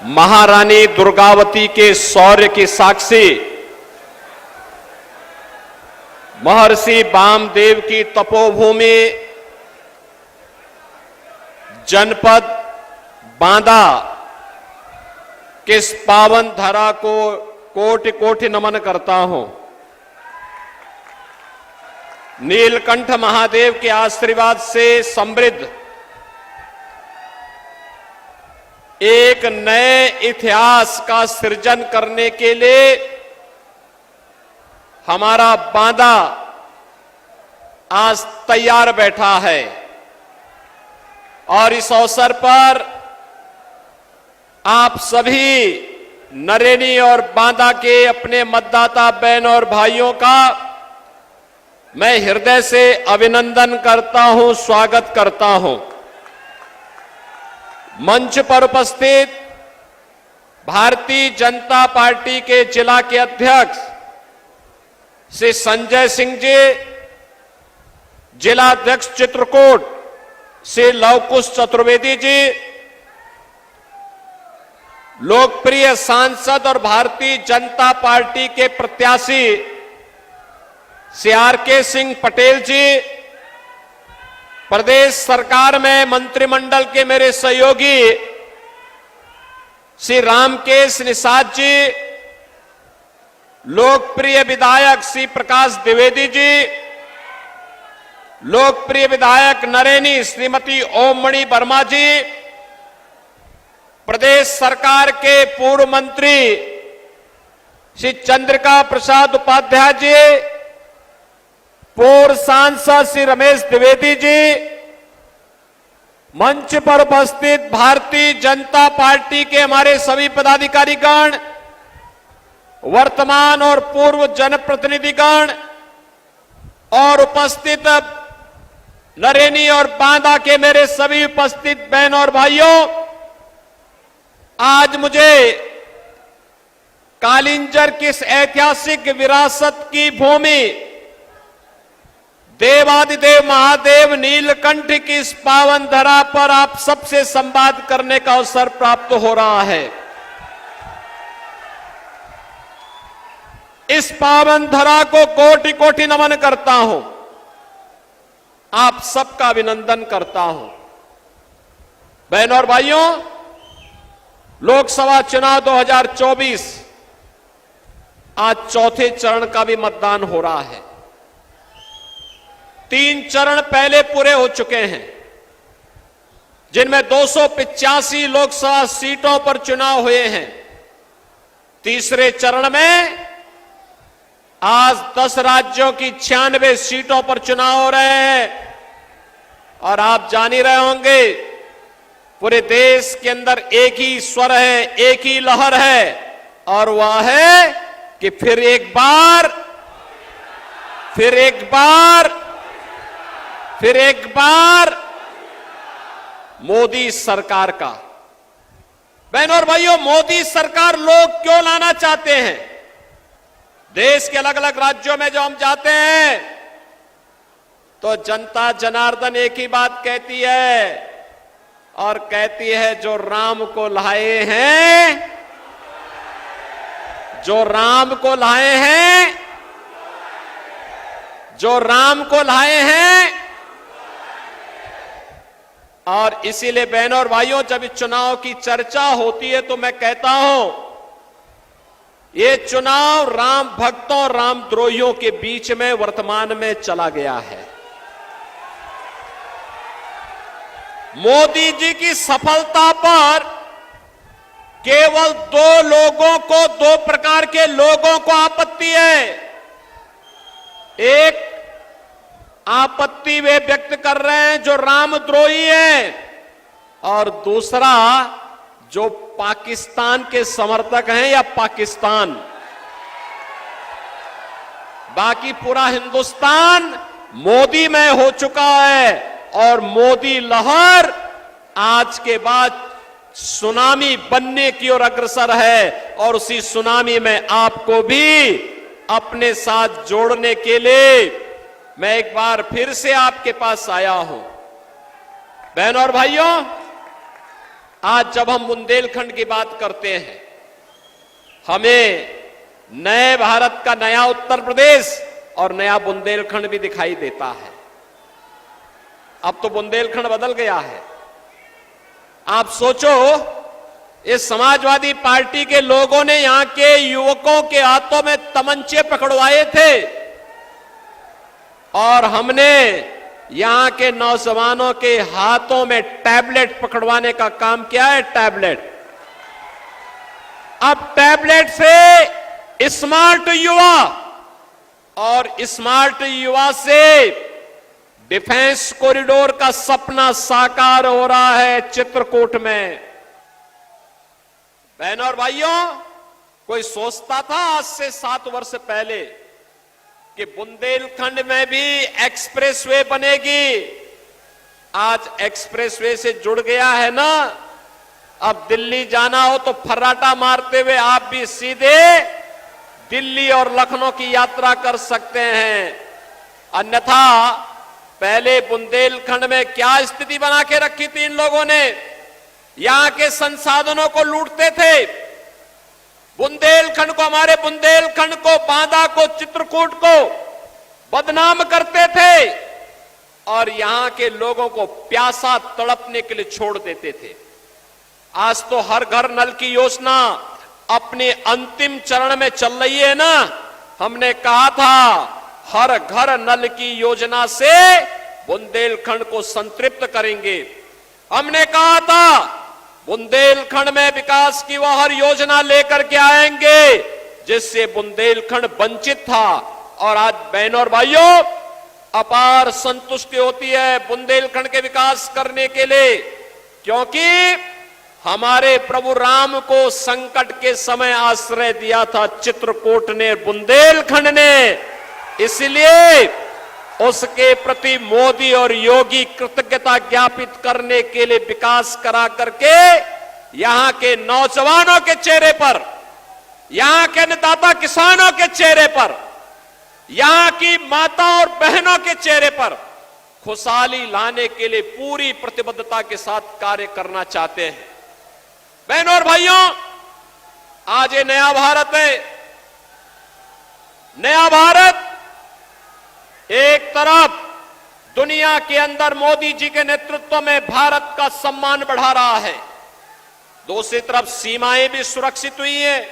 महारानी दुर्गावती के शौर्य की साक्षी, महर्षि वामदेव की तपोभूमि जनपद बांदा के इस पावन धरा को कोटि कोटि नमन करता हूं। नीलकंठ महादेव के आशीर्वाद से समृद्ध एक नए इतिहास का सृजन करने के लिए हमारा बांदा आज तैयार बैठा है और इस अवसर पर आप सभी नरेनी और बांदा के अपने मतदाता बहन और भाइयों का मैं हृदय से अभिनंदन करता हूं, स्वागत करता हूं। मंच पर उपस्थित भारतीय जनता पार्टी के जिला के अध्यक्ष श्री संजय सिंह जी, जिला अध्यक्ष चित्रकूट श्री लवकुश चतुर्वेदी जी, लोकप्रिय सांसद और भारतीय जनता पार्टी के प्रत्याशी श्री आर.के. सिंह पटेल जी, प्रदेश सरकार में मंत्रिमंडल के मेरे सहयोगी श्री रामकेश निषाद जी, लोकप्रिय विधायक श्री प्रकाश द्विवेदी जी, लोकप्रिय विधायक नरेनी श्रीमती ओममणि वर्मा जी, प्रदेश सरकार के पूर्व मंत्री श्री चंद्रिका प्रसाद उपाध्याय जी, पूर्व सांसद श्री रमेश द्विवेदी जी, मंच पर उपस्थित भारतीय जनता पार्टी के हमारे सभी पदाधिकारीगण, वर्तमान और पूर्व जनप्रतिनिधिगण और उपस्थित नरेनी और बांदा के मेरे सभी उपस्थित बहन और भाइयों, आज मुझे कालिंजर की इस ऐतिहासिक विरासत की भूमि देवादिदेव महादेव नीलकंठ की इस पावन धरा पर आप सबसे संवाद करने का अवसर प्राप्त हो रहा है। इस पावन धरा को कोटि कोटि नमन करता हूं, आप सबका अभिनंदन करता हूं। बहनों और भाइयों, लोकसभा चुनाव 2024 आज चौथे चरण का भी मतदान हो रहा है। 3 चरण पहले पूरे हो चुके हैं, जिनमें 285 लोकसभा सीटों पर चुनाव हुए हैं। तीसरे चरण में आज 10 राज्यों की 96 सीटों पर चुनाव हो रहे हैं और आप जान ही रहे होंगे, पूरे देश के अंदर एक ही स्वर है, एक ही लहर है और वह है कि फिर एक बार मोदी सरकार का। बहनों और भाइयों, मोदी सरकार लोग क्यों लाना चाहते हैं? देश के अलग अलग राज्यों में जो हम जाते हैं तो जनता जनार्दन एक ही बात कहती है और कहती है, जो राम को लाए हैं, जो राम को लाए हैं, जो राम को लाए हैं। और इसीलिए बहनों और भाइयों, जब इस चुनाव की चर्चा होती है तो मैं कहता हूं, ये चुनाव राम भक्तों और रामद्रोहियों के बीच में वर्तमान में चला गया है। मोदी जी की सफलता पर केवल 2 प्रकार के लोगों को आपत्ति है। एक आपत्ति वे व्यक्त कर रहे हैं जो रामद्रोही हैं और दूसरा जो पाकिस्तान के समर्थक हैं या पाकिस्तान। बाकी पूरा हिंदुस्तान मोदी में हो चुका है और मोदी लहर आज के बाद सुनामी बनने की ओर अग्रसर है और उसी सुनामी में आपको भी अपने साथ जोड़ने के लिए मैं एक बार फिर से आपके पास आया हूं। बहनों और भाइयों, आज जब हम बुंदेलखंड की बात करते हैं, हमें नए भारत का नया उत्तर प्रदेश और नया बुंदेलखंड भी दिखाई देता है। अब तो बुंदेलखंड बदल गया है। आप सोचो, इस समाजवादी पार्टी के लोगों ने यहां के युवकों के हाथों में तमंचे पकड़वाए थे और हमने यहां के नौजवानों के हाथों में टैबलेट पकड़वाने का काम किया है। टैबलेट, अब टैबलेट से स्मार्ट युवा और स्मार्ट युवा से डिफेंस कॉरिडोर का सपना साकार हो रहा है चित्रकूट में। बहनों और भाइयों, कोई सोचता था आज से 7 वर्ष पहले कि बुंदेलखंड में भी एक्सप्रेसवे बनेगी? आज एक्सप्रेसवे से जुड़ गया है ना। अब दिल्ली जाना हो तो फर्राटा मारते हुए आप भी सीधे दिल्ली और लखनऊ की यात्रा कर सकते हैं। अन्यथा पहले बुंदेलखंड में क्या स्थिति बना के रखी थी इन लोगों ने? यहां के संसाधनों को लूटते थे। बुंदेलखंड को, हमारे बुंदेलखंड को, बांदा को, चित्रकूट को बदनाम करते थे और यहां के लोगों को प्यासा तड़पने के लिए छोड़ देते थे। आज तो हर घर नल की योजना अपने अंतिम चरण में चल रही है ना। हमने कहा था हर घर नल की योजना से बुंदेलखंड को संतृप्त करेंगे। हमने कहा था बुंदेलखंड में विकास की वह हर योजना लेकर के आएंगे जिससे बुंदेलखंड वंचित था। और आज बहनों और भाइयों, अपार संतुष्टि होती है बुंदेलखंड के विकास करने के लिए, क्योंकि हमारे प्रभु राम को संकट के समय आश्रय दिया था चित्रकूट ने, बुंदेलखंड ने। इसलिए उसके प्रति मोदी और योगी कृतज्ञता ज्ञापित करने के लिए विकास करा करके यहां के नौजवानों के चेहरे पर, यहां के अन्नदाता किसानों के चेहरे पर, यहां की माता और बहनों के चेहरे पर खुशहाली लाने के लिए पूरी प्रतिबद्धता के साथ कार्य करना चाहते हैं। बहनों और भाइयों, आज ये नया भारत है। नया भारत एक तरफ दुनिया के अंदर मोदी जी के नेतृत्व में भारत का सम्मान बढ़ा रहा है, दूसरी तरफ सीमाएं भी सुरक्षित हुई हैं।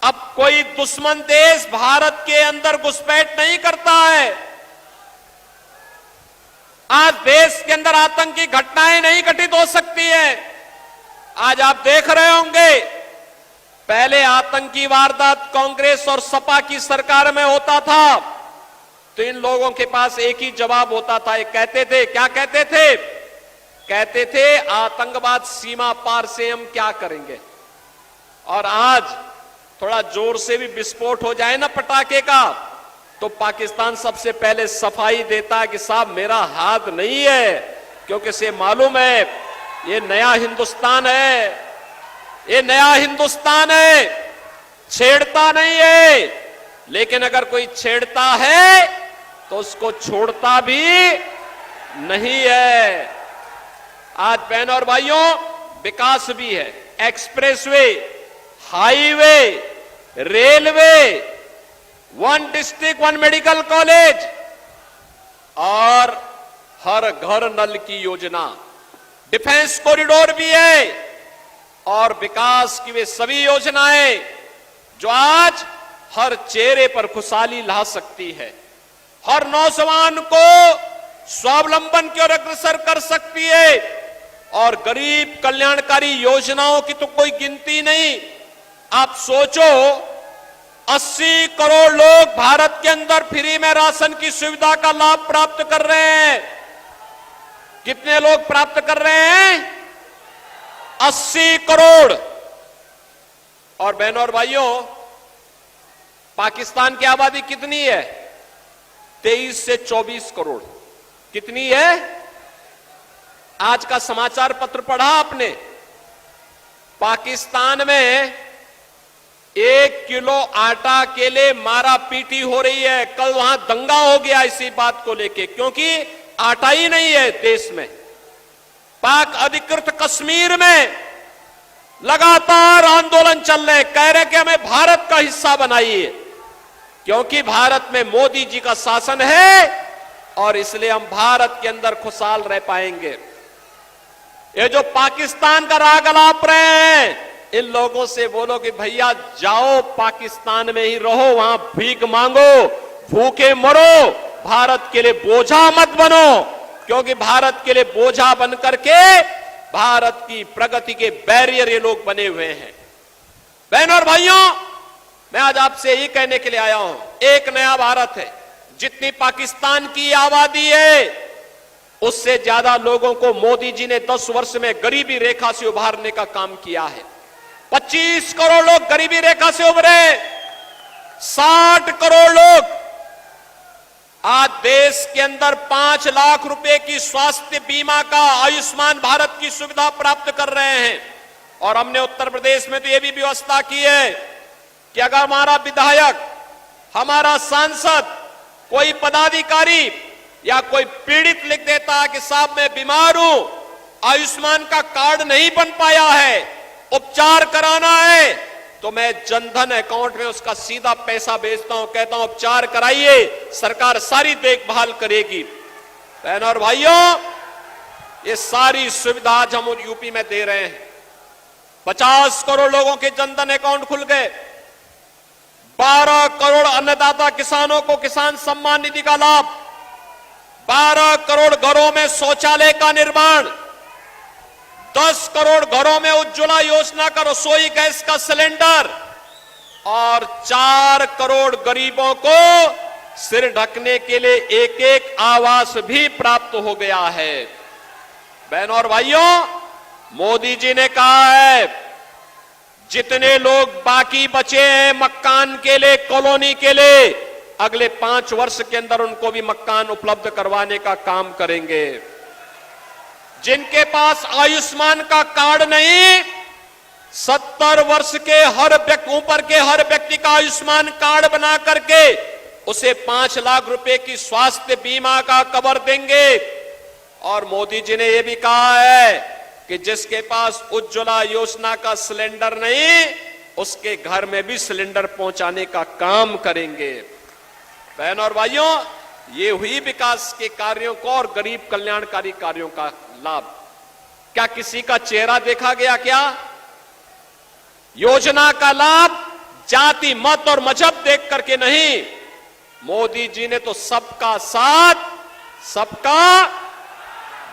अब कोई दुश्मन देश भारत के अंदर घुसपैठ नहीं करता है। आज देश के अंदर आतंकी घटनाएं नहीं घटित हो सकती है। आज आप देख रहे होंगे, पहले आतंकी वारदात कांग्रेस और सपा की सरकार में होता था तो इन लोगों के पास एक ही जवाब होता था। ये कहते थे, क्या कहते थे? कहते थे आतंकवाद सीमा पार से हम क्या करेंगे। और आज थोड़ा जोर से भी विस्फोट हो जाए ना पटाखे का, तो पाकिस्तान सबसे पहले सफाई देता है कि साहब मेरा हाथ नहीं है, क्योंकि इसे मालूम है ये नया हिंदुस्तान है, ये नया हिंदुस्तान है, छेड़ता नहीं है। लेकिन अगर कोई छेड़ता है तो उसको छोड़ता भी नहीं है। आज बहनों और भाइयों, विकास भी है, expressway, highway, railway, 1 district 1 medical college और हर घर नल की योजना, डिफेंस कॉरिडोर भी है और विकास की वे सभी योजनाएं जो आज हर चेहरे पर खुशहाली ला सकती है, हर नौजवान को स्वावलंबन की ओर अग्रसर कर सकती है। और गरीब कल्याणकारी योजनाओं की तो कोई गिनती नहीं। आप सोचो, 80 करोड़ लोग भारत के अंदर फ्री में राशन की सुविधा का लाभ प्राप्त कर रहे हैं। कितने लोग प्राप्त कर रहे हैं? 80 करोड़। और बहनों और भाइयों, पाकिस्तान की आबादी कितनी है? 23 से 24 करोड़। कितनी है? आज का समाचार पत्र पढ़ा आपने? पाकिस्तान में 1 किलो आटा के लिए मारा पीटी हो रही है। कल वहां दंगा हो गया इसी बात को लेके, क्योंकि आटा ही नहीं है देश में। पाक अधिकृत कश्मीर में लगातार आंदोलन चल रहे, कह रहे कि हमें भारत का हिस्सा बनाइए, क्योंकि भारत में मोदी जी का शासन है और इसलिए हम भारत के अंदर खुशहाल रह पाएंगे। ये जो पाकिस्तान का राग अलाप रहे हैं, इन लोगों से बोलो कि भैया जाओ पाकिस्तान में ही रहो, वहां भीख मांगो, भूखे मरो, भारत के लिए बोझा मत बनो, क्योंकि भारत के लिए बोझा बन करके भारत की प्रगति के बैरियर ये लोग बने हुए हैं। बहनों और भाइयों, मैं आज आपसे यही कहने के लिए आया हूं, एक नया भारत है। जितनी पाकिस्तान की आबादी है उससे ज्यादा लोगों को मोदी जी ने 10 वर्ष में गरीबी रेखा से उभारने का काम किया है। 25 करोड़ लोग गरीबी रेखा से उभरे, 60 करोड़ लोग आज देश के अंदर 5 लाख रुपए की स्वास्थ्य बीमा का आयुष्मान भारत की सुविधा प्राप्त कर रहे हैं। और हमने उत्तर प्रदेश में तो यह भी व्यवस्था की है कि अगर हमारा विधायक, हमारा सांसद, कोई पदाधिकारी या कोई पीड़ित लिख देता है कि साहब मैं बीमार हूं, आयुष्मान का कार्ड नहीं बन पाया है, उपचार कराना है, तो मैं जनधन अकाउंट में उसका सीधा पैसा भेजता हूं, कहता हूं उपचार कराइए, सरकार सारी देखभाल करेगी। बहनों और भाइयों, ये सारी सुविधा आज हम यूपी में दे रहे हैं। 50 करोड़ लोगों के जनधन अकाउंट खुल गए, 12 करोड़ अन्नदाता किसानों को किसान सम्मान निधि का लाभ, 12 करोड़ घरों में शौचालय का निर्माण, 10 करोड़ घरों में उज्ज्वला योजना का रसोई गैस का सिलेंडर और 4 करोड़ गरीबों को सिर ढकने के लिए एक आवास भी प्राप्त हो गया है। बहनों और भाइयों, मोदी जी ने कहा है जितने लोग बाकी बचे हैं मकान के लिए, कॉलोनी के लिए, अगले 5 वर्ष के अंदर उनको भी मकान उपलब्ध करवाने का काम करेंगे। जिनके पास आयुष्मान का कार्ड नहीं, 70 वर्ष के ऊपर के हर व्यक्ति का आयुष्मान कार्ड बना करके उसे 5 लाख रुपए की स्वास्थ्य बीमा का कवर देंगे। और मोदी जी ने यह भी कहा है कि जिसके पास उज्ज्वला योजना का सिलेंडर नहीं, उसके घर में भी सिलेंडर पहुंचाने का काम करेंगे। बहनों और भाइयों, ये हुई विकास के कार्यों को और गरीब कल्याणकारी कार्यों का लाभ। क्या किसी का चेहरा देखा गया? क्या योजना का लाभ जाति, मत और मजहब देख करके नहीं, मोदी जी ने तो सबका साथ, सबका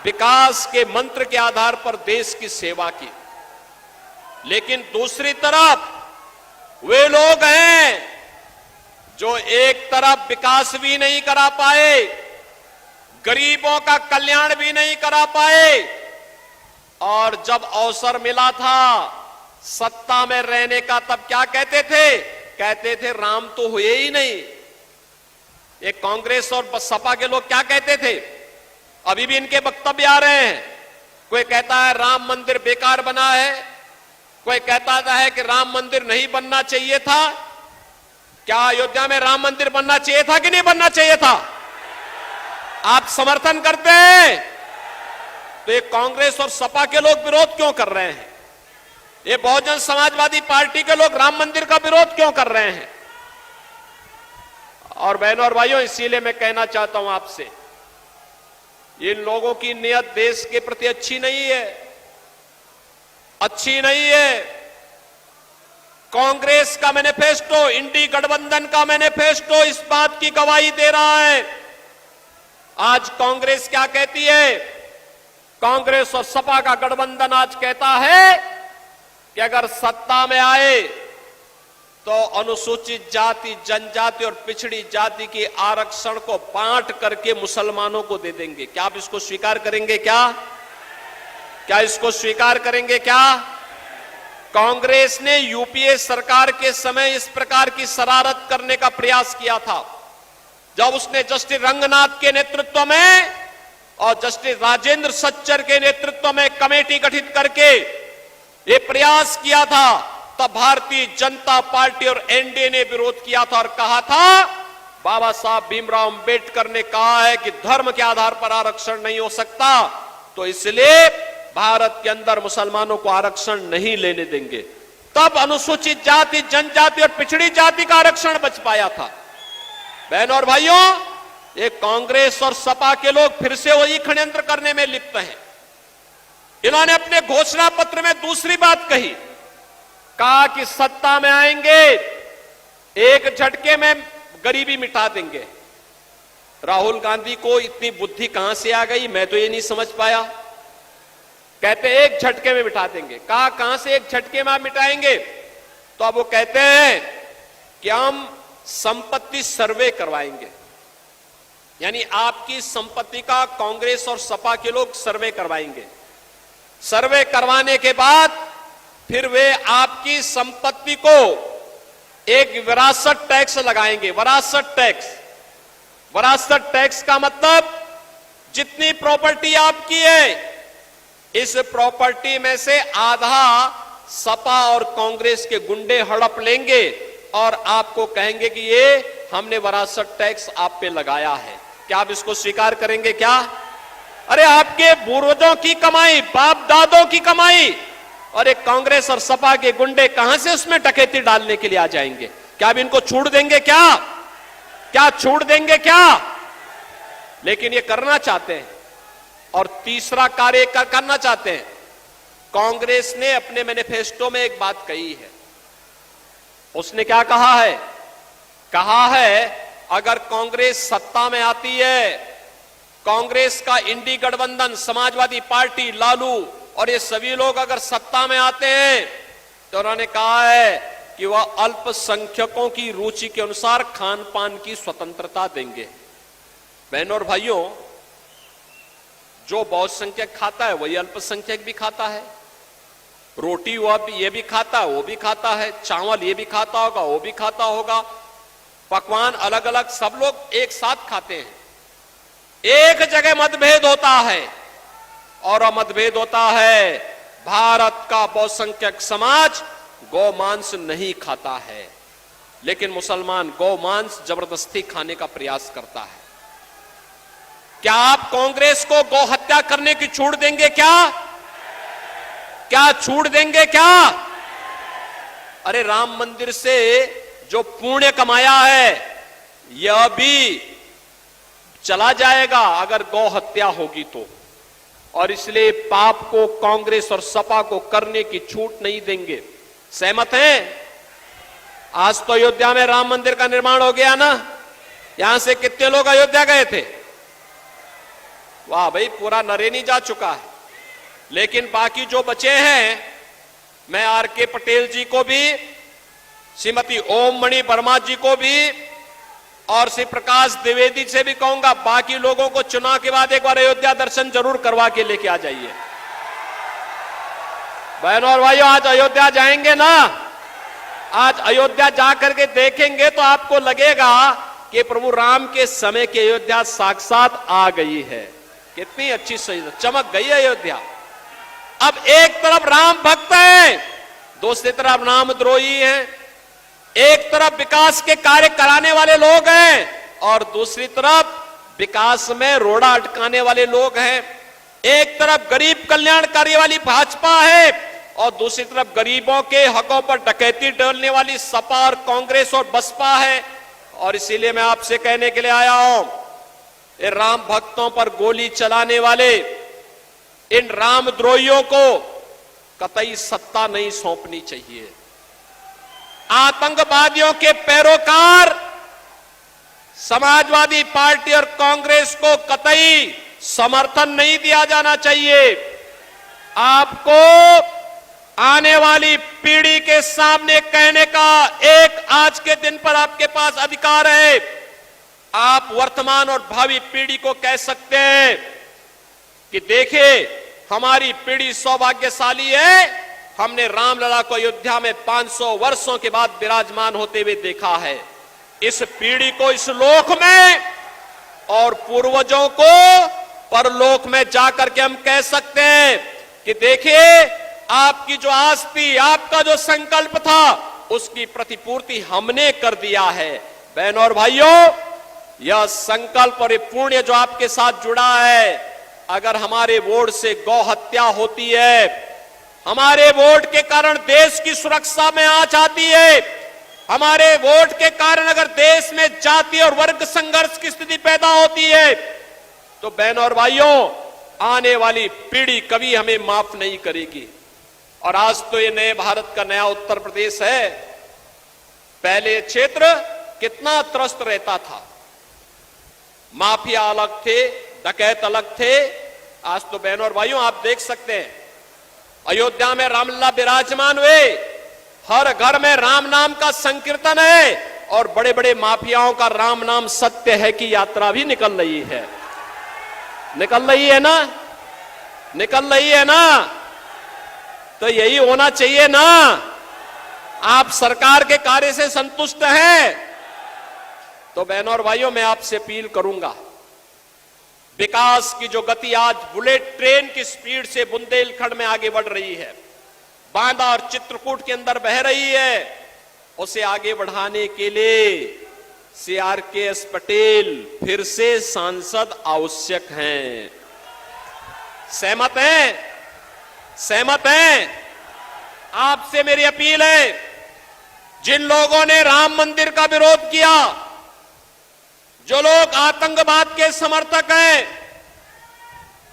विकास के मंत्र के आधार पर देश की सेवा की। लेकिन दूसरी तरफ वे लोग हैं जो एक तरफ विकास भी नहीं करा पाए, गरीबों का कल्याण भी नहीं करा पाए, और जब अवसर मिला था सत्ता में रहने का तब क्या कहते थे? कहते थे राम तो हुए ही नहीं। ये कांग्रेस और सपा के लोग क्या कहते थे? अभी भी इनके वक्तव्य आ रहे हैं। कोई कहता है राम मंदिर बेकार बना है, कोई कहता है कि राम मंदिर नहीं बनना चाहिए था। क्या अयोध्या में राम मंदिर बनना चाहिए था कि नहीं बनना चाहिए था? आप समर्थन करते हैं तो ये कांग्रेस और सपा के लोग विरोध क्यों कर रहे हैं? ये बहुजन समाजवादी पार्टी के लोग राम मंदिर का विरोध क्यों कर रहे हैं? और बहनों और भाइयों, इसीलिए मैं कहना चाहता हूं आपसे, इन लोगों की नियत देश के प्रति अच्छी नहीं है, अच्छी नहीं है। कांग्रेस का मैनिफेस्टो, इंडी गठबंधन का मैनिफेस्टो इस बात की गवाही दे रहा है। आज कांग्रेस क्या कहती है? कांग्रेस और सपा का गठबंधन आज कहता है कि अगर सत्ता में आए तो अनुसूचित जाति, जनजाति और पिछड़ी जाति के आरक्षण को बांट करके मुसलमानों को दे देंगे। क्या आप इसको स्वीकार करेंगे? क्या इसको स्वीकार करेंगे? क्या कांग्रेस ने यूपीए सरकार के समय इस प्रकार की शरारत करने का प्रयास किया था, जब उसने जस्टिस रंगनाथ के नेतृत्व में और जस्टिस राजेंद्र सच्चर के नेतृत्व में कमेटी गठित करके ये प्रयास किया था, तब भारतीय जनता पार्टी और एनडीए ने विरोध किया था और कहा था, बाबा साहब भीमराव अंबेडकर ने कहा है कि धर्म के आधार पर आरक्षण नहीं हो सकता, तो इसलिए भारत के अंदर मुसलमानों को आरक्षण नहीं लेने देंगे। तब अनुसूचित जाति, जनजाति और पिछड़ी जाति का आरक्षण बच पाया था। बहनों और भाइयों, ये कांग्रेस और सपा के लोग फिर से वही षड्यंत्र करने में लिप्त हैं। इन्होंने अपने घोषणा पत्र में दूसरी बात कही, कहा कि सत्ता में आएंगे, एक झटके में गरीबी मिटा देंगे। राहुल गांधी को इतनी बुद्धि कहां से आ गई, मैं तो ये नहीं समझ पाया। कहते एक झटके में मिटा देंगे। कहा कहां से एक झटके में आप मिटाएंगे? तो अब वो कहते हैं कि हम संपत्ति सर्वे करवाएंगे, यानी आपकी संपत्ति का कांग्रेस और सपा के लोग सर्वे करवाएंगे। सर्वे करवाने के बाद फिर वे आपकी संपत्ति को एक विरासत टैक्स लगाएंगे। विरासत टैक्स, विरासत टैक्स का मतलब जितनी प्रॉपर्टी आपकी है, इस प्रॉपर्टी में से आधा सपा और कांग्रेस के गुंडे हड़प लेंगे और आपको कहेंगे कि ये हमने विरासत टैक्स आप पे लगाया है। क्या आप इसको स्वीकार करेंगे क्या? अरे आपके पूर्वजों की कमाई, बाप दादों की कमाई, और एक कांग्रेस और सपा के गुंडे कहां से उसमें डकैती डालने के लिए आ जाएंगे? क्या आप इनको छूट देंगे क्या? क्या छूट देंगे क्या? लेकिन ये करना चाहते हैं। और तीसरा कार्य करना चाहते हैं। कांग्रेस ने अपने मैनिफेस्टो में एक बात कही है। उसने क्या कहा है? कहा है अगर कांग्रेस सत्ता में आती है, कांग्रेस का इंडी गठबंधन, समाजवादी पार्टी, लालू और ये सभी लोग अगर सत्ता में आते हैं, तो उन्होंने कहा है कि वह अल्पसंख्यकों की रुचि के अनुसार खान पान की स्वतंत्रता देंगे। बहनों और भाइयों, जो बहुसंख्यक खाता है वही अल्पसंख्यक भी खाता है। रोटी वह भी, ये भी खाता है, वो भी खाता है। चावल ये भी खाता होगा, वो भी खाता होगा। पकवान अलग अलग सब लोग एक साथ खाते हैं। एक जगह मतभेद होता है, और मतभेद होता है भारत का बहुसंख्यक समाज गौमांस नहीं खाता है, लेकिन मुसलमान गौमांस जबरदस्ती खाने का प्रयास करता है। क्या आप कांग्रेस को गौ हत्या करने की छूट देंगे क्या? क्या छूट देंगे क्या? अरे राम मंदिर से जो पुण्य कमाया है, यह भी चला जाएगा अगर गौ हत्या होगी तो। और इसलिए पाप को कांग्रेस और सपा को करने की छूट नहीं देंगे। सहमत हैं? आज तो अयोध्या में राम मंदिर का निर्माण हो गया ना। यहां से कितने लोग अयोध्या गए थे? वाह भाई, पूरा नरेनी जा चुका है। लेकिन बाकी जो बचे हैं, मैं आर.के. पटेल जी को भी, श्रीमती ओम मणि वर्मा जी को भी और श्री प्रकाश द्विवेदी से भी कहूंगा, बाकी लोगों को चुनाव के बाद एक बार अयोध्या दर्शन जरूर करवा के लेके आ जाइए। बहनों और भाइयों, आज अयोध्या जाएंगे ना, आज अयोध्या जाकर के देखेंगे तो आपको लगेगा कि प्रभु राम के समय की अयोध्या साक्षात आ गई है। कितनी अच्छी सही चमक गई अयोध्या। अब एक तरफ राम भक्त है, दूसरी तरफ राम द्रोही हैं। एक तरफ विकास के कार्य कराने वाले लोग हैं और दूसरी तरफ विकास में रोड़ा अटकाने वाले लोग हैं। एक तरफ गरीब कल्याणकारी वाली भाजपा है और दूसरी तरफ गरीबों के हकों पर डकैती डालने वाली सपा और कांग्रेस और बसपा है। और इसीलिए मैं आपसे कहने के लिए आया हूं, ये राम भक्तों पर गोली चलाने वाले इन रामद्रोहियों को कतई सत्ता नहीं सौंपनी चाहिए। आतंकवादियों के पैरोकार समाजवादी पार्टी और कांग्रेस को कतई समर्थन नहीं दिया जाना चाहिए। आपको आने वाली पीढ़ी के सामने कहने का एक आज के दिन पर आपके पास अधिकार है। आप वर्तमान और भावी पीढ़ी को कह सकते हैं कि देखिए, हमारी पीढ़ी सौभाग्यशाली है, हमने रामलला को अयोध्या में 500 वर्षों के बाद विराजमान होते हुए देखा है। इस पीढ़ी को इस लोक में और पूर्वजों को परलोक में जाकर के हम कह सकते हैं कि देखिए, आपकी जो आस थी, आपका जो संकल्प था, उसकी प्रतिपूर्ति हमने कर दिया है। बहनों और भाइयों, यह संकल्प और ये पुण्य जो आपके साथ जुड़ा है, अगर हमारे वोट से गौ हत्या होती है, हमारे वोट के कारण देश की सुरक्षा में आंच आती है, हमारे वोट के कारण अगर देश में जाति और वर्ग संघर्ष की स्थिति पैदा होती है, तो बहनों और भाइयों, आने वाली पीढ़ी कभी हमें माफ नहीं करेगी। और आज तो ये नए भारत का नया उत्तर प्रदेश है। पहले क्षेत्र कितना त्रस्त रहता था, माफिया अलग थे, डकैत अलग थे। आज तो बहनों और भाइयों, आप देख सकते हैं, अयोध्या में रामलला विराजमान हुए, हर घर में राम नाम का संकीर्तन है, और बड़े बड़े माफियाओं का राम नाम सत्य है की यात्रा भी निकल रही है। निकल रही है ना, निकल रही है ना। तो यही होना चाहिए ना। आप सरकार के कार्य से संतुष्ट हैं, तो बहनों और भाइयों, मैं आपसे अपील करूंगा, विकास की जो गति आज बुलेट ट्रेन की स्पीड से बुंदेलखंड में आगे बढ़ रही है, बांदा और चित्रकूट के अंदर बह रही है, उसे आगे बढ़ाने के लिए CRKS पटेल फिर से सांसद आवश्यक हैं। सहमत हैं? सहमत हैं? आपसे मेरी अपील है, जिन लोगों ने राम मंदिर का विरोध किया, जो लोग आतंकवाद के समर्थक हैं,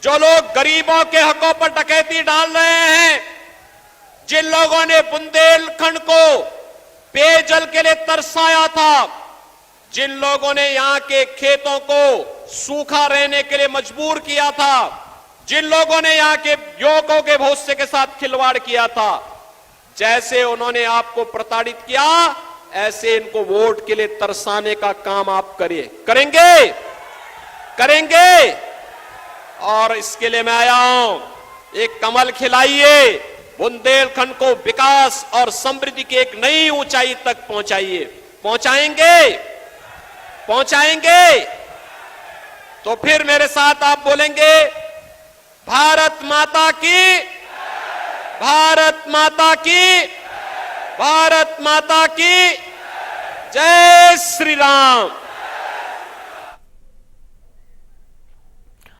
जो लोग गरीबों के हकों पर डकैती डाल रहे हैं, जिन लोगों ने बुंदेलखंड को पेयजल के लिए तरसाया था, जिन लोगों ने यहां के खेतों को सूखा रहने के लिए मजबूर किया था, जिन लोगों ने यहां के युवकों के भविष्य के साथ खिलवाड़ किया था, जैसे उन्होंने आपको प्रताड़ित किया, ऐसे इनको वोट के लिए तरसाने का काम आप करिए। करेंगे? करेंगे? और इसके लिए मैं आया हूं, एक कमल खिलाइए, बुंदेलखंड को विकास और समृद्धि की एक नई ऊंचाई तक पहुंचाइए। पहुंचाएंगे? पहुंचाएंगे? तो फिर मेरे साथ आप बोलेंगे, भारत माता की, भारत माता की, भारत माता की जय श्री राम।